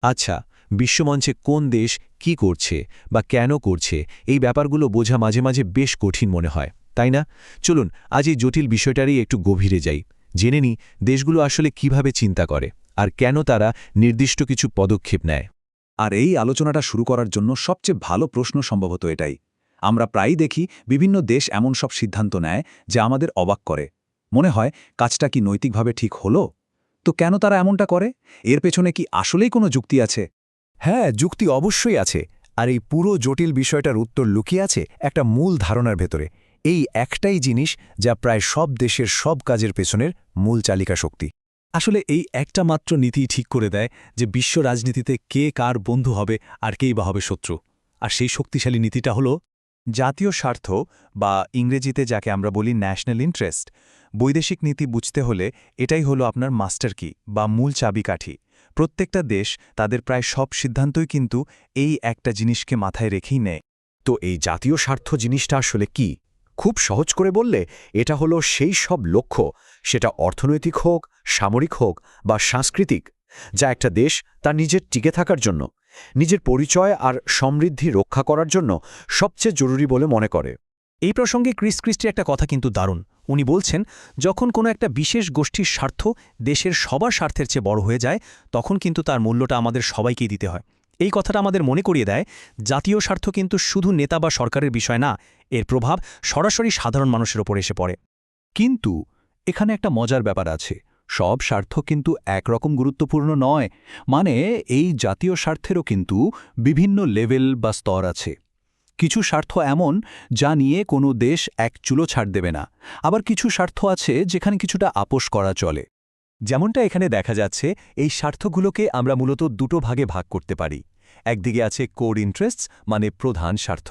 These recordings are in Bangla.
আচ্ছা, বিশ্বমঞ্চে কোন দেশ কি করছে বা কেন করছে এই ব্যাপারগুলো বোঝা মাঝে মাঝে বেশ কঠিন মনে হয়, তাই না? চলুন আজ এই জটিল বিষয়টারই একটু গভীরে যাই, জেনে নিই দেশগুলো আসলে কিভাবে চিন্তা করে আর কেন তারা নির্দিষ্ট কিছু পদক্ষেপ নেয়। আর এই আলোচনাটা শুরু করার জন্য সবচেয়ে ভালো প্রশ্ন সম্ভবত এটাই। আমরা প্রায়ই দেখি বিভিন্ন দেশ এমন সব সিদ্ধান্ত নেয় যা আমাদের অবাক করে। মনে হয় কাজটা কি নৈতিকভাবে ঠিক হলো? তো কেন তারা এমনটা করে? এর পেছনে কি আসলেই কোনো যুক্তি আছে? হ্যাঁ, যুক্তি অবশ্যই আছে। আর এই পুরো জটিল বিষয়টার উত্তর লুকিয়ে আছে একটা মূল ধারণার ভেতরে। এই একটাই জিনিস যা প্রায় সব দেশের সব কাজের পেছনের মূল চালিকা শক্তি। আসলে এই একটা মাত্র নীতিই ঠিক করে দেয় যে বিশ্ব রাজনীতিতে কে কার বন্ধু হবে আর কেই বা হবে শত্রু। আর সেই শক্তিশালী নীতিটা হলো জাতীয় স্বার্থ, বা ইংরেজিতে যাকে আমরা বলি ন্যাশনাল ইন্টারেস্ট। বৈদেশিক নীতি বুঝতে হলে এটাই হলো আপনার মাস্টার কি বা মূল চাবিকাঠি। প্রত্যেকটা দেশ তাদের প্রায় সব সিদ্ধান্তই কিন্তু এই একটা জিনিসকে মাথায় রেখেই নেয়। তো এই জাতীয় স্বার্থ জিনিসটা আসলে কি? খুব সহজ করে বললে এটা হলো সেই সব লক্ষ্য, সেটা অর্থনৈতিক হোক, সামরিক হোক বা সাংস্কৃতিক, যা একটা দেশ তার নিজের টিকে থাকার জন্য, নিজের পরিচয় আর সমৃদ্ধি রক্ষা করার জন্য সবচেয়ে জরুরি বলে মনে করে। এই প্রসঙ্গে ক্রিস ক্রিস্টির একটা কথা কিন্তু দারুণ। উনি বলছেন, যখন কোনো একটা বিশেষ গোষ্ঠীর স্বার্থ দেশের সবার স্বার্থের চেয়ে বড় হয়ে যায়, তখন কিন্তু তার মূল্যটা আমাদের সবাইকেই দিতে হয়। এই কথাটা আমাদের মনে করিয়ে দেয় জাতীয় স্বার্থ কিন্তু শুধু নেতা বা সরকারের বিষয় না, এর প্রভাব সরাসরি সাধারণ মানুষের ওপর এসে পড়ে। কিন্তু এখানে একটা মজার ব্যাপার আছে। সব স্বার্থ কিন্তু একরকম গুরুত্বপূর্ণ নয়। মানে এই জাতীয় স্বার্থেরও কিন্তু বিভিন্ন লেভেল বা স্তর আছে। কিছু স্বার্থ এমন যা নিয়ে কোনো দেশ এক চুলো ছাড় দেবে না। আবার কিছু স্বার্থ আছে যেখানে কিছুটা আপোস করা চলে। যেমনটা এখানে দেখা যাচ্ছে, এই স্বার্থগুলোকে আমরা মূলত দুটো ভাগে ভাগ করতে পারি। একদিকে আছে কোর ইন্টারেস্টস, মানে প্রধান স্বার্থ।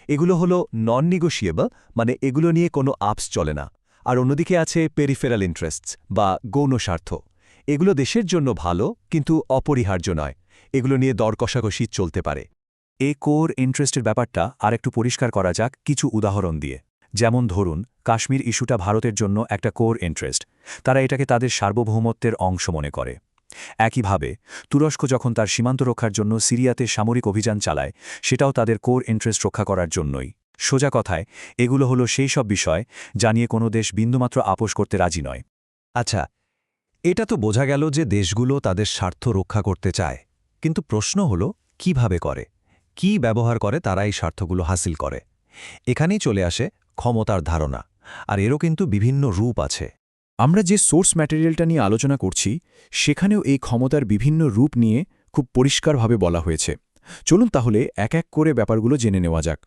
এগুলো হলো নন নিগোশিয়েবল, মানে এগুলো নিয়ে কোনো আপস চলে না। আর অন্যদিকে আছে পেরিফেরাল ইন্টারেস্টস বা গৌণ স্বার্থ। এগুলো দেশের জন্য ভালো কিন্তু অপরিহার্য নয়। এগুলো নিয়ে দর কষাকষি চলতে পারে। এ কোর ইন্টারেস্টের ব্যাপারটা আরেকটু পরিষ্কার করা যাক কিছু উদাহরণ দিয়ে। যেমন ধরুন, কাশ্মীর ইস্যুটা ভারতের জন্য একটা কোর ইন্টারেস্ট। তারা এটাকে তাদের সার্বভৌমত্বের অংশ মনে করে। একইভাবে তুরস্ক যখন তার সীমান্ত রক্ষার জন্য সিরিয়াতে সামরিক অভিযান চালায়, সেটাও তাদের কোর ইন্টারেস্ট রক্ষা করার জন্যই। সোজা কথায়, এগুলো হলো সেই সব বিষয় যা নিয়ে কোনো দেশ বিন্দুমাত্র আপোস করতে রাজি নয়। আচ্ছা, এটা তো বোঝা গেল যে দেশগুলো তাদের স্বার্থ রক্ষা করতে চায়। কিন্তু প্রশ্ন হলো, কিভাবে করে? কি ব্যবহার করে তারা এই স্বার্থগুলো হাসিল করে? এখানেই চলে আসে ক্ষমতার ধারণা। আর এরও কিন্তু বিভিন্ন রূপ আছে। আমরা যে সোর্স ম্যাটেরিয়ালটা নিয়ে আলোচনা করছি, সেখানেও এই ক্ষমতার বিভিন্ন রূপ নিয়ে খুব পরিষ্কারভাবে বলা হয়েছে। চলুন তাহলে এক এক করে ব্যাপারগুলো জেনে নেওয়া যাক।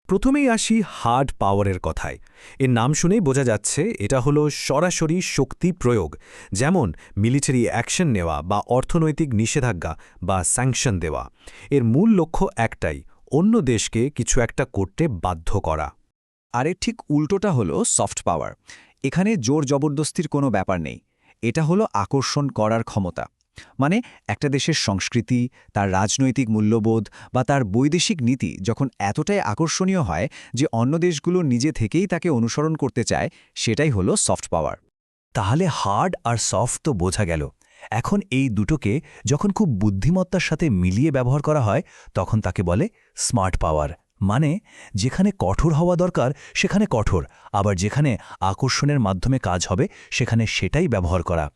প্রথমেই আসি হার্ড পাওয়ারের কথায়। এর নাম শুনেই বোঝা যাচ্ছে এটা হলো সরাসরি শক্তি প্রয়োগ, যেমন মিলিটারি অ্যাকশন নেওয়া বা অর্থনৈতিক নিষেধাজ্ঞা বা স্যাংশন দেওয়া। এর মূল লক্ষ্য একটাই, অন্য দেশকে কিছু একটা করতে বাধ্য করা। আর এর ঠিক উল্টোটা হলো সফট পাওয়ার। এখানে জোর জবরদস্তির কোনো ব্যাপার নেই। এটা হলো আকর্ষণ করার ক্ষমতা। মানে একটা দেশের সংস্কৃতি, তার রাজনৈতিক মূল্যবোধ বা তার বৈদেশিক নীতি যখন এতটাই আকর্ষণীয় হয় যে অন্য দেশগুলো নিজে থেকেই তাকে অনুসরণ করতে চায়, সেটাই হলো সফট পাওয়ার। তাহলে হার্ড আর সফট তো বোঝা গেল। এখন এই দুটোকে যখন খুব বুদ্ধিমত্তার সাথে মিলিয়ে ব্যবহার করা হয়, তখন তাকে বলে স্মার্ট পাওয়ার। মানে যেখানে কঠোর হওয়া দরকার সেখানে কঠোর, আবার যেখানে আকর্ষণের মাধ্যমে কাজ হবে সেখানে সেটাই ব্যবহার করা।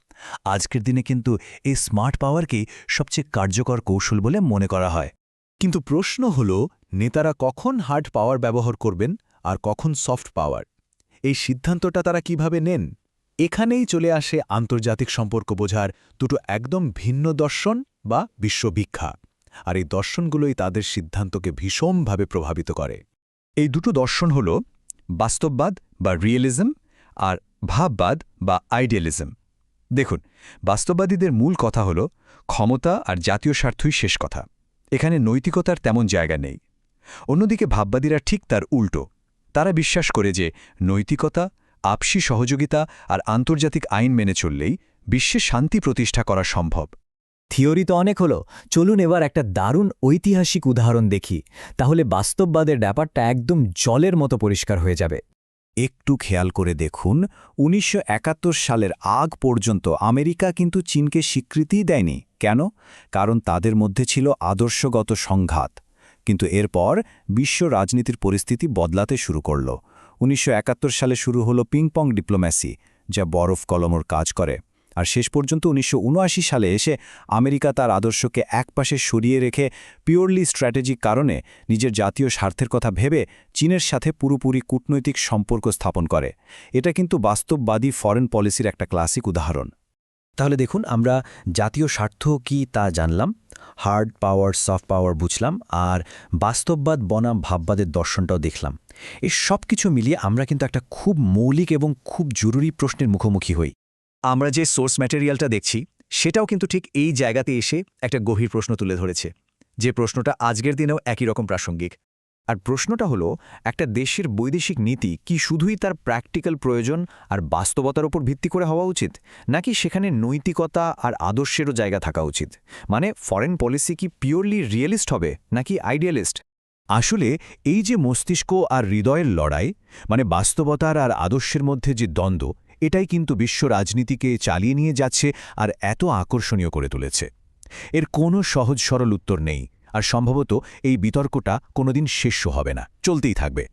আজকের দিনে কিন্তু এই স্মার্ট পাওয়ারকেই সবচেয়ে কার্যকর কৌশল বলে মনে করা হয়। কিন্তু প্রশ্ন হল, নেতারা কখন হার্ড পাওয়ার ব্যবহার করবেন আর কখন সফট পাওয়ার? এই সিদ্ধান্তটা তারা কিভাবে নেন? এখানেই চলে আসে আন্তর্জাতিক সম্পর্ক বোঝার দুটো একদম ভিন্ন দর্শন বা বিশ্বভিক্ষা। আর এই দর্শনগুলোই তাদের সিদ্ধান্তকে ভীষণভাবে প্রভাবিত করে। এই দুটো দর্শন হল বাস্তববাদ বা রিয়েলিজম আর ভাববাদ বা আইডিয়ালিজম। দেখুন, বাস্তববাদীদের মূল কথা হল ক্ষমতা আর জাতীয় স্বার্থই শেষ কথা। এখানে নৈতিকতার তেমন জায়গা নেই। অন্যদিকে ভাববাদীরা ঠিক তার উল্টো। তারা বিশ্বাস করে যে নৈতিকতা, আপসী সহযোগিতা আর আন্তর্জাতিক আইন মেনে চললেই বিশ্বে শান্তি প্রতিষ্ঠা করা সম্ভব। থিওরি তো অনেক হলো, চলুন এবার একটা দারুণ ঐতিহাসিক উদাহরণ দেখি। তাহলে বাস্তববাদের ব্যাপারটা একদম জলের মতো পরিষ্কার হয়ে যাবে। একটু খেয়াল করে দেখুন ১৯৭১ সালের আগ পর্যন্ত আমেরিকা কিন্তু চীনকে স্বীকৃতিই দেয়নি। কেন? কারণ তাদের মধ্যে ছিল আদর্শগত সংঘাত। কিন্তু এরপর বিশ্ব রাজনীতির পরিস্থিতি বদলাতে শুরু করল। ১৯৭১ সালে শুরু হলো পিংপং ডিপ্লোম্যাসি, যা বরফ কলমর কাজ করে। আর শেষ পর্যন্ত ১৯৭৯ সালে এসে আমেরিকা তার আদর্শকে একপাশে সরিয়ে রেখে পিওরলি স্ট্র্যাটেজিক কারণে নিজের জাতীয় স্বার্থের কথা ভেবে চীনের সাথে পুরোপুরি কূটনৈতিক সম্পর্ক স্থাপন করে। এটা কিন্তু বাস্তববাদী ফরেন পলিসির একটা ক্লাসিক উদাহরণ। তাহলে দেখুন, আমরা জাতীয় স্বার্থ কি তা জানলাম, হার্ড পাওয়ার সফট পাওয়ার বুঝলাম, আর বাস্তববাদ বনাম ভাববাদের দর্শনটাও দেখলাম। এই সব কিছু মিলিয়ে আমরা কিন্তু একটা খুব মৌলিক এবং খুব জরুরি প্রশ্নের মুখোমুখি হই। আমরা যে সোর্স ম্যাটেরিয়ালটা দেখছি সেটাও কিন্তু ঠিক এই জায়গাতে এসে একটা গভীর প্রশ্ন তুলে ধরেছে, যে প্রশ্নটা আজকের দিনেও একই রকম প্রাসঙ্গিক। আর প্রশ্নটা হলো, একটা দেশের বৈদেশিক নীতি কি শুধুই তার প্র্যাকটিক্যাল প্রয়োজন আর বাস্তবতার উপর ভিত্তি করে হওয়া উচিত, নাকি সেখানে নৈতিকতা আর আদর্শেরও জায়গা থাকা উচিত? মানে ফরেন পলিসি কি পিওরলি রিয়েলিস্ট হবে নাকি আইডিয়ালিস্ট? আসলে এই যে মস্তিষ্ক আর হৃদয়ের লড়াই, মানে বাস্তবতার আর আদর্শের মধ্যে যে দ্বন্দ্ব, এটাই কিন্তু বিশ্ব রাজনীতিকে চালিয়ে নিয়ে যাচ্ছে আর এত আকর্ষণীয় করে তুলেছে। এর কোনো সহজ সরল উত্তর নেই, আর সম্ভবত এই বিতর্কটা কোনোদিন শেষ হবে না, চলতেই থাকবে।